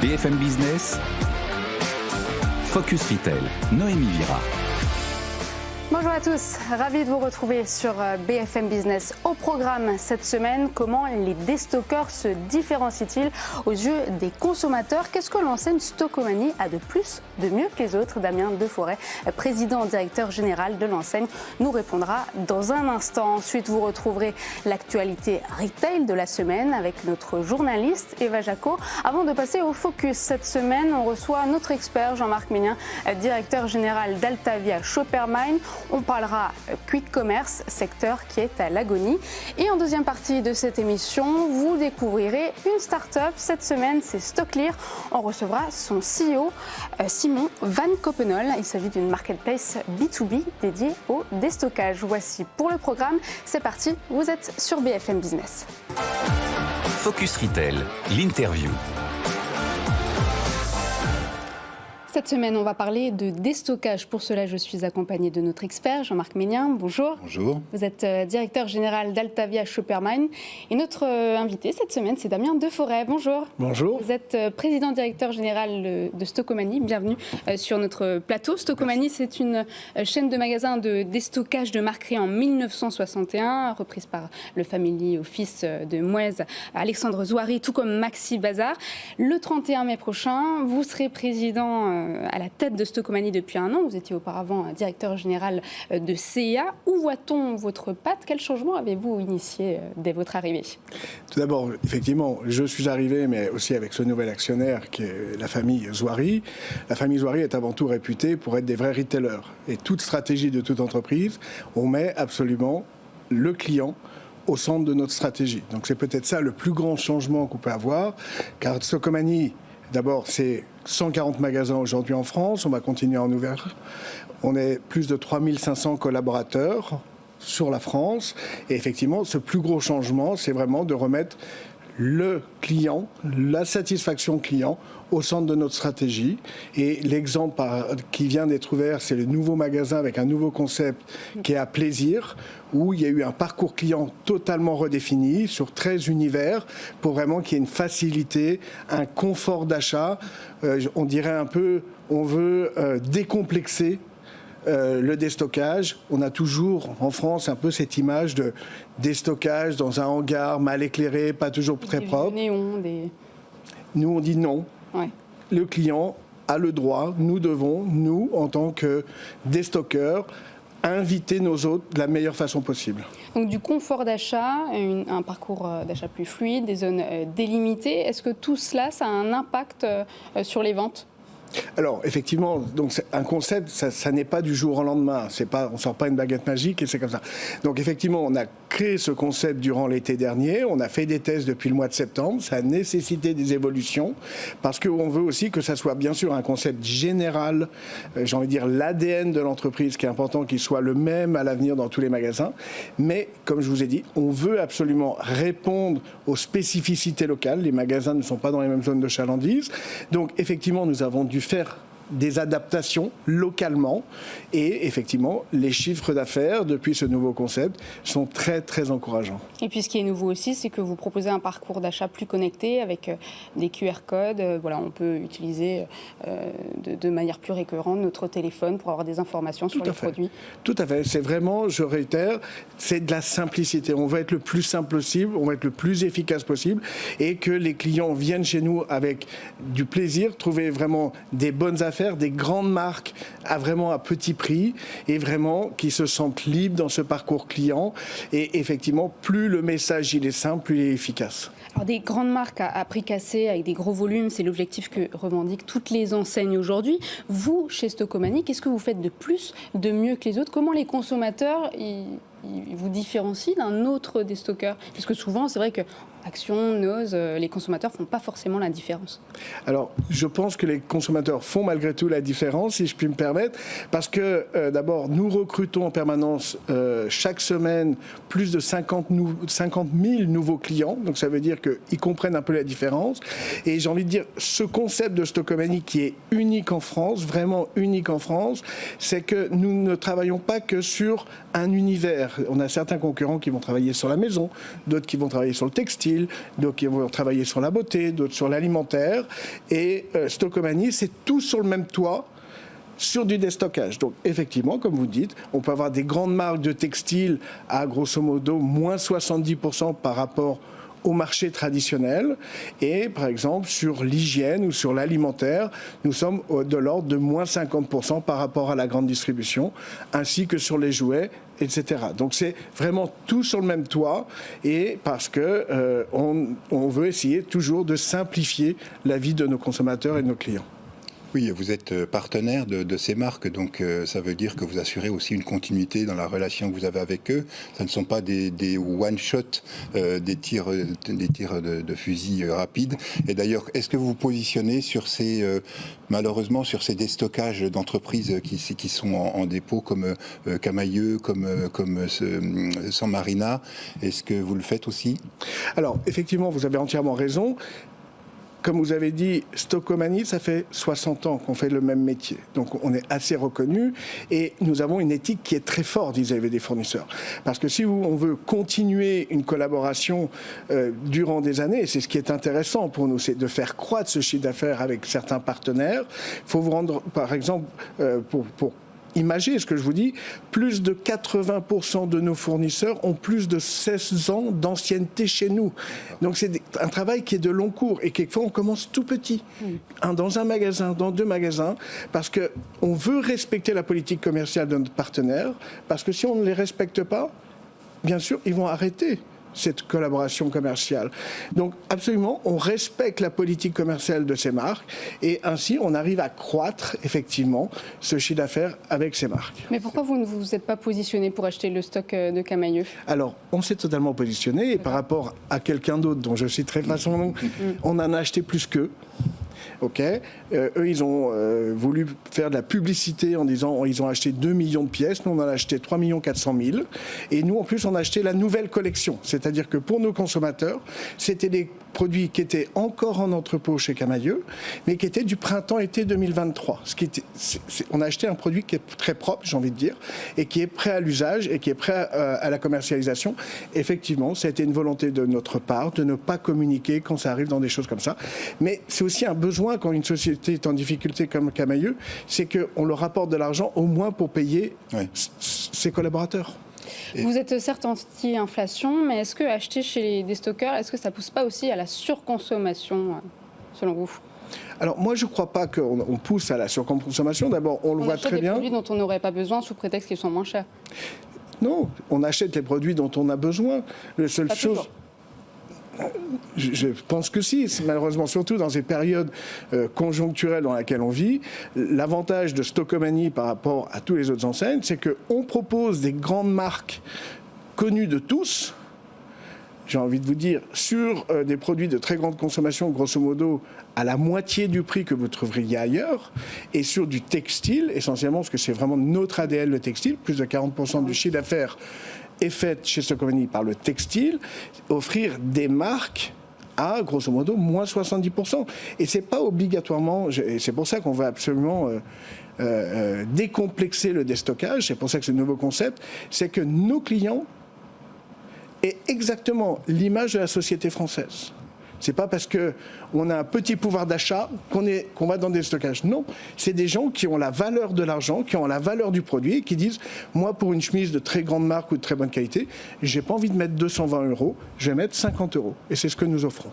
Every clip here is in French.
BFM Business, Focus Retail, Noémie Vira. Bonjour à tous, ravi de vous retrouver sur BFM Business. Au programme cette semaine, comment les déstockeurs se différencient-ils aux yeux des consommateurs? Qu'est-ce que l'enseigne Stocomanie a de plus, de mieux que les autres? Damien Deforest, président directeur général de l'enseigne, nous répondra dans un instant. Ensuite, vous retrouverez l'actualité retail de la semaine avec notre journaliste Eva Jaco. Avant de passer au focus, cette semaine, on reçoit notre expert Jean-Marc Ménien, directeur général d'Altavia Shoppermine. On parlera quick commerce, secteur qui est à l'agonie. Et en deuxième partie de cette émission, vous découvrirez une start-up. Cette semaine, c'est Stocklear. On recevra son CEO, Simon Van Coppenol. Il s'agit d'une marketplace B2B dédiée au déstockage. Voici pour le programme. C'est parti, vous êtes sur BFM Business. Focus Retail, l'interview. Cette semaine, on va parler de déstockage. Pour cela, je suis accompagnée de notre expert, Jean-Marc Ménien. Bonjour. Bonjour. Vous êtes directeur général d'Altavia Shoppermine. Et notre invité cette semaine, c'est Damien Deforest. Bonjour. Bonjour. Vous êtes président directeur général de Stocomanie. Bienvenue sur notre plateau. Stocomanie, c'est une chaîne de magasins de déstockage de marque créée en 1961, reprise par le family office de Mouez, Alexandre Zouari, tout comme Maxi Bazar. Le 31 mai prochain, vous serez président à la tête de Stocomanie depuis un an. Vous étiez auparavant directeur général de CIA. Où voit-on votre patte? Quel changement avez-vous initié dès votre arrivée? Tout d'abord, effectivement, je suis arrivé, mais aussi avec ce nouvel actionnaire qui est la famille Zouari. La famille Zouari est avant tout réputée pour être des vrais retailers. Et toute stratégie de toute entreprise, on met absolument le client au centre de notre stratégie. Donc c'est peut-être ça le plus grand changement qu'on peut avoir, car Stocomanie, d'abord, c'est 140 magasins aujourd'hui en France. On va continuer à en ouvrir. On est plus de 3500 collaborateurs sur la France. Et effectivement, ce plus gros changement, c'est vraiment de remettre le client, la satisfaction client au centre de notre stratégie. Et l'exemple qui vient d'être ouvert, c'est le nouveau magasin avec un nouveau concept qui est à Plaisir, où il y a eu un parcours client totalement redéfini sur 13 univers pour vraiment qu'il y ait une facilité, un confort d'achat. On dirait un peu, on veut décomplexer le déstockage. On a toujours en France un peu cette image de déstockage dans un hangar mal éclairé, pas toujours très propre. Nous, on dit non. Ouais. Le client a le droit, nous devons, nous, en tant que déstockeurs, inviter nos hôtes de la meilleure façon possible. Donc du confort d'achat, un parcours d'achat plus fluide, des zones délimitées. Est-ce que tout cela, ça a un impact sur les ventes ? Alors, effectivement, donc c'est un concept, ça n'est pas du jour au lendemain. On ne sort pas une baguette magique et c'est comme ça. Donc, effectivement, on a créé ce concept durant l'été dernier. On a fait des tests depuis le mois de septembre. Ça a nécessité des évolutions parce qu'on veut aussi que ça soit bien sûr un concept général, j'ai envie de dire l'ADN de l'entreprise qui est important, qu'il soit le même à l'avenir dans tous les magasins. Mais, comme je vous ai dit, on veut absolument répondre aux spécificités locales. Les magasins ne sont pas dans les mêmes zones de chalandise. Donc, effectivement, nous avons dû faire des adaptations localement et effectivement les chiffres d'affaires depuis ce nouveau concept sont très très encourageants. Et puis ce qui est nouveau aussi, c'est que vous proposez un parcours d'achat plus connecté avec des QR codes. Voilà, on peut utiliser de manière plus récurrente notre téléphone pour avoir des informations sur les produits. Tout à fait, c'est vraiment, je réitère, c'est de la simplicité. On veut être le plus simple possible, on veut être le plus efficace possible et que les clients viennent chez nous avec du plaisir, trouver vraiment des bonnes affaires, des grandes marques à petit prix et vraiment qui se sentent libres dans ce parcours client. Et effectivement, plus le message il est simple, plus il est efficace. Alors des grandes marques à prix cassé avec des gros volumes, c'est l'objectif que revendiquent toutes les enseignes aujourd'hui. Vous, chez Stocomanie, qu'est-ce que vous faites de plus, de mieux que les autres? Comment les consommateurs ils vous différencient d'un autre déstockeur? Parce que souvent, c'est vrai que Action, Noz, les consommateurs ne font pas forcément la différence. Alors, je pense que les consommateurs font malgré tout la différence, si je puis me permettre, parce que d'abord, nous recrutons en permanence chaque semaine plus de 50 000 nouveaux clients, donc ça veut dire qu'ils comprennent un peu la différence. Et j'ai envie de dire, ce concept de Stocomanie qui est unique en France, vraiment unique en France, c'est que nous ne travaillons pas que sur un univers. On a certains concurrents qui vont travailler sur la maison, d'autres qui vont travailler sur le textile, d'autres qui vont travailler sur la beauté, d'autres sur l'alimentaire. Et Stocomanie, c'est tout sur le même toit, sur du déstockage. Donc effectivement, comme vous dites, on peut avoir des grandes marques de textiles à grosso modo moins 70% par rapport au marché traditionnel. Et par exemple, sur l'hygiène ou sur l'alimentaire, nous sommes de l'ordre de moins 50% par rapport à la grande distribution, ainsi que sur les jouets, etc. Donc c'est vraiment tout sur le même toit, et parce que on veut essayer toujours de simplifier la vie de nos consommateurs et de nos clients. Oui, vous êtes partenaire de ces marques, donc ça veut dire que vous assurez aussi une continuité dans la relation que vous avez avec eux. Ce ne sont pas des one-shot, des tirs de fusil rapides. Et d'ailleurs, est-ce que vous vous positionnez sur malheureusement, sur ces déstockages d'entreprises qui sont en dépôt, comme Camaïeu, comme San Marina? Est-ce que vous le faites aussi? Alors, effectivement, vous avez entièrement raison. Comme vous avez dit, Stocomanie, ça fait 60 ans qu'on fait le même métier. Donc on est assez reconnu et nous avons une éthique qui est très forte vis-à-vis des fournisseurs. Parce que si on veut continuer une collaboration durant des années, et c'est ce qui est intéressant pour nous, c'est de faire croître ce chiffre d'affaires avec certains partenaires. Il faut vous rendre, par exemple, pour imaginez ce que je vous dis, plus de 80% de nos fournisseurs ont plus de 16 ans d'ancienneté chez nous. Donc c'est un travail qui est de long cours, et quelquefois on commence tout petit, dans un magasin, dans 2 magasins, parce qu'on veut respecter la politique commerciale de notre partenaire, parce que si on ne les respecte pas, bien sûr, ils vont arrêter cette collaboration commerciale. Donc absolument, on respecte la politique commerciale de ces marques, et ainsi on arrive à croître effectivement ce chiffre d'affaires avec ces marques. Mais pourquoi vous ne vous êtes pas positionné pour acheter le stock de Camaïeu? Alors, on s'est totalement positionné, et par rapport à quelqu'un d'autre dont je citerai pas son nom, on en a acheté plus qu'eux. Ok, eux, ils ont voulu faire de la publicité en disant ils ont acheté 2 millions de pièces, nous on en a acheté 3 400 000, et nous en plus on a acheté la nouvelle collection, c'est-à-dire que pour nos consommateurs, c'était des produits qui étaient encore en entrepôt chez Camaïeu, mais qui étaient du printemps-été 2023. On a acheté un produit qui est très propre, j'ai envie de dire, et qui est prêt à l'usage et qui est prêt à la commercialisation. Effectivement, ça a été une volonté de notre part de ne pas communiquer quand ça arrive dans des choses comme ça, mais c'est aussi un besoin quand une société est en difficulté comme Camaïeu, c'est qu'on leur apporte de l'argent au moins pour payer ses collaborateurs. Vous êtes certes anti-inflation, mais est-ce que acheter chez les déstockeurs, est-ce que ça ne pousse pas aussi à la surconsommation, selon vous? Alors moi je ne crois pas qu'on pousse à la surconsommation. D'abord, on le voit très bien. On achète des produits dont on n'aurait pas besoin sous prétexte qu'ils sont moins chers. Non, on achète les produits dont on a besoin. La seule chose... Je pense que si, malheureusement, surtout dans ces périodes conjoncturelles dans lesquelles on vit. L'avantage de Stocomanie par rapport à tous les autres enseignes, c'est qu'on propose des grandes marques connues de tous, j'ai envie de vous dire, sur des produits de très grande consommation, grosso modo, à la moitié du prix que vous trouveriez ailleurs, et sur du textile, essentiellement, parce que c'est vraiment notre ADN, le textile, plus de 40% du chiffre d'affaires est faite chez Stocomanie par le textile, offrir des marques à, grosso modo, moins 70%. Et c'est pas obligatoirement, et c'est pour ça qu'on va absolument décomplexer le déstockage, c'est pour ça que ce nouveau concept, c'est que nos clients aient exactement l'image de la société française. C'est pas parce qu'on a un petit pouvoir d'achat qu'on va dans des stockages. Non, c'est des gens qui ont la valeur de l'argent, qui ont la valeur du produit, et qui disent moi, pour une chemise de très grande marque ou de très bonne qualité, j'ai pas envie de mettre 220 €, je vais mettre 50 €. Et c'est ce que nous offrons.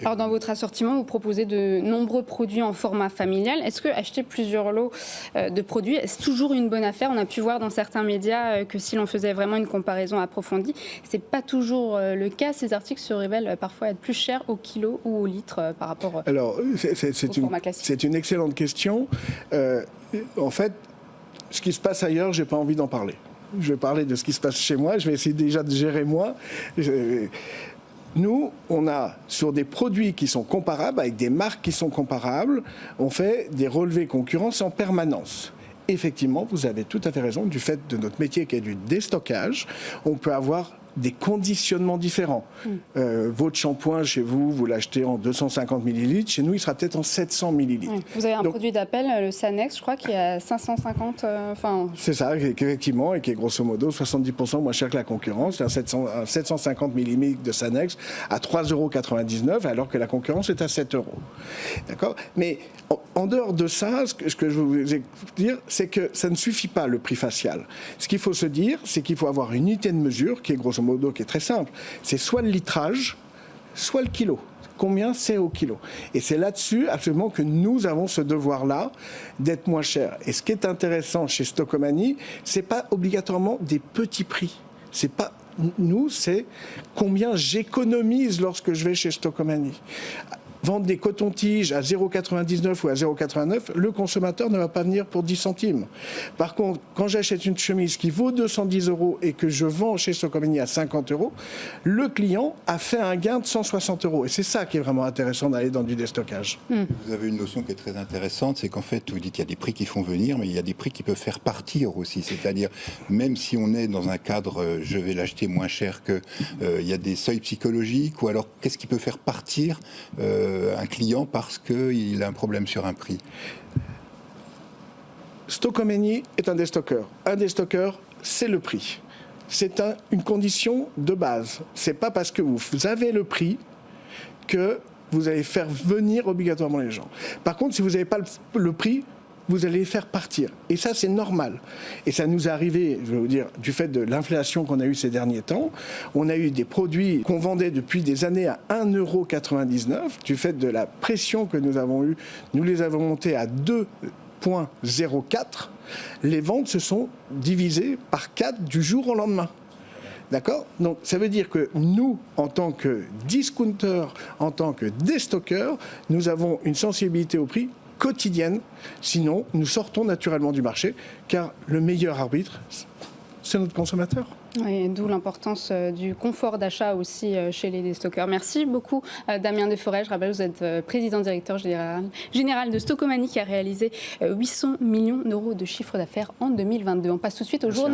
Alors dans votre assortiment, vous proposez de nombreux produits en format familial. Est-ce que acheter plusieurs lots de produits, est toujours une bonne affaire? On a pu voir dans certains médias que si l'on faisait vraiment une comparaison approfondie, c'est pas toujours le cas. Ces articles se révèlent parfois être plus chers au kilo ou au litre par rapport au format classique. C'est une excellente question. En fait, ce qui se passe ailleurs, j'ai pas envie d'en parler. Je vais parler de ce qui se passe chez moi. Je vais essayer déjà de gérer moi. Nous, on a, sur des produits qui sont comparables, avec des marques qui sont comparables, on fait des relevés concurrence en permanence. Effectivement, vous avez tout à fait raison, du fait de notre métier qui est du déstockage, on peut avoir des conditionnements différents. Votre shampoing, chez vous, vous l'achetez en 250 millilitres. Chez nous, il sera peut-être en 700 millilitres. Vous avez un produit d'appel, le Sanex, je crois, qui est à 550... C'est ça, effectivement, et qui est grosso modo 70% moins cher que la concurrence. C'est un 750 millilitres de Sanex à 3,99 €, alors que la concurrence est à 7 €. D'accord ? Mais en dehors de ça, ce que je veux vous dire, c'est que ça ne suffit pas, le prix facial. Ce qu'il faut se dire, c'est qu'il faut avoir une unité de mesure qui est grosso modo, qui est très simple. C'est soit le litrage, soit le kilo. Combien c'est au kilo. Et c'est là-dessus, absolument, que nous avons ce devoir-là d'être moins cher. Et ce qui est intéressant chez Stocomanie, c'est pas obligatoirement des petits prix. C'est pas nous, c'est combien j'économise lorsque je vais chez Stocomanie. Vendre des cotons-tiges à 0,99 ou à 0,89, le consommateur ne va pas venir pour 10 centimes. Par contre, quand j'achète une chemise qui vaut 210 € et que je vends chez Stocomanie à 50 €, le client a fait un gain de 160 €. Et c'est ça qui est vraiment intéressant d'aller dans du déstockage. Vous avez une notion qui est très intéressante, c'est qu'en fait, vous dites qu'il y a des prix qui font venir, mais il y a des prix qui peuvent faire partir aussi. C'est-à-dire, même si on est dans un cadre, je vais l'acheter moins cher que, il y a des seuils psychologiques, ou alors qu'est-ce qui peut faire partir un client parce qu'il a un problème sur un prix? Stocomanie est un déstockeur. Un déstockeur, c'est le prix. C'est une condition de base. C'est pas parce que vous avez le prix que vous allez faire venir obligatoirement les gens. Par contre, si vous n'avez pas le prix, vous allez les faire partir. Et ça, c'est normal. Et ça nous est arrivé, je vais vous dire, du fait de l'inflation qu'on a eue ces derniers temps. On a eu des produits qu'on vendait depuis des années à 1,99 €. Du fait de la pression que nous avons eue, nous les avons montés à 2,04. Les ventes se sont divisées par 4 du jour au lendemain. D'accord ? Donc, ça veut dire que nous, en tant que discounters, en tant que déstockeurs, nous avons une sensibilité au prix quotidienne, sinon nous sortons naturellement du marché, car le meilleur arbitre, c'est notre consommateur. Oui, d'où l'importance du confort d'achat aussi chez les déstockeurs. Merci beaucoup Damien Desforêts. Je rappelle, vous êtes président-directeur général de Stocomanie qui a réalisé 800 millions € de chiffre d'affaires en 2022. On passe tout de suite au journal.